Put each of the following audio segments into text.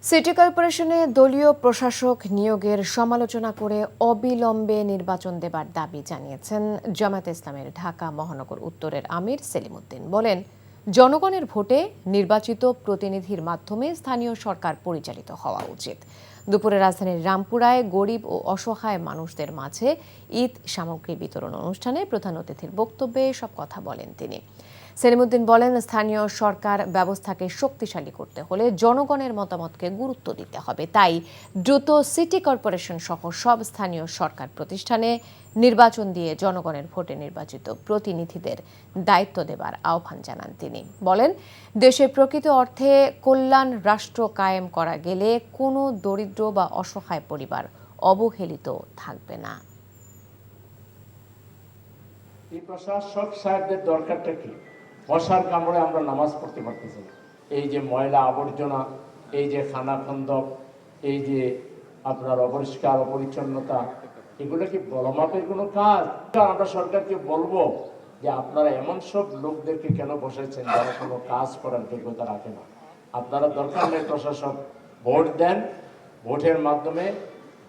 City কর্পোরেশনে দলীয় প্রশাসক নিয়োগের সমালোচনা করে অবিলম্বে নির্বাচন দেবার দাবি জানিয়েছেন জামায়াতে ইসলামের ঢাকা মহানগর উত্তরের আমির সেলিম উদ্দিন। বলেন, জনগণের ভোটে নির্বাচিত প্রতিনিধির মাধ্যমে স্থানীয় সরকার পরিচালিত হওয়া উচিত। দুপুরে রাজধানীর রামপুরায় গরিব ও অসহায় মানুষদের মাঝে ঈদ সামগ্রী বিতরণ অনুষ্ঠানে প্রধান অতিথির বক্তব্যে সব কথা বলেন তিনি। সেলিম উদ্দিন বলেন, স্থানীয় সরকার ব্যবস্থাকে শক্তিশালী করতে হলে জনগণের মতামতকে গুরুত্ব দিতে হবে। তাই দ্রুত সিটি কর্পোরেশন সহ সব স্থানীয় সরকার প্রতিষ্ঠানে নির্বাচন দিয়ে জনগণের ভোটে নির্বাচিত প্রতিনিধিদের দায়িত্ব দেবার আহ্বান জানান তিনি। বলেন, দেশে প্রকৃত অর্থে কল্যাণ রাষ্ট্র কায়েম করা গেলে কোনো দরিদ্র বা অসহায় পরিবার অবহেলিত থাকবে না। এই প্রশাসক সাহেবদের দরকারটা কি? মশার কামড়ে আমরা নামাজ পড়তে পারতেছি না। এই যে ময়লা আবর্জনা, এই যে খানাখন্দক, এই যে আপনার অপরিষ্কার অপরিচ্ছন্নতা, এগুলো কি বড় মাপের কোনো কাজ? আমরা সরকারকে বলবো যে আপনারা এমন সব লোকদেরকে কেন বসেছেন যারা কোনো কাজ করার যোগ্যতা রাখে না। আপনারা দরকার নেই প্রশাসক ভোট দেন, ভোটের মাধ্যমে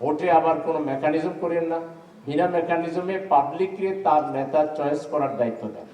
ভোটে আবার কোনো মেকানিজম করেন না, বিনা মেকানিজমে পাবলিককে তার নেতা চয়েস করার দায়িত্ব দেন।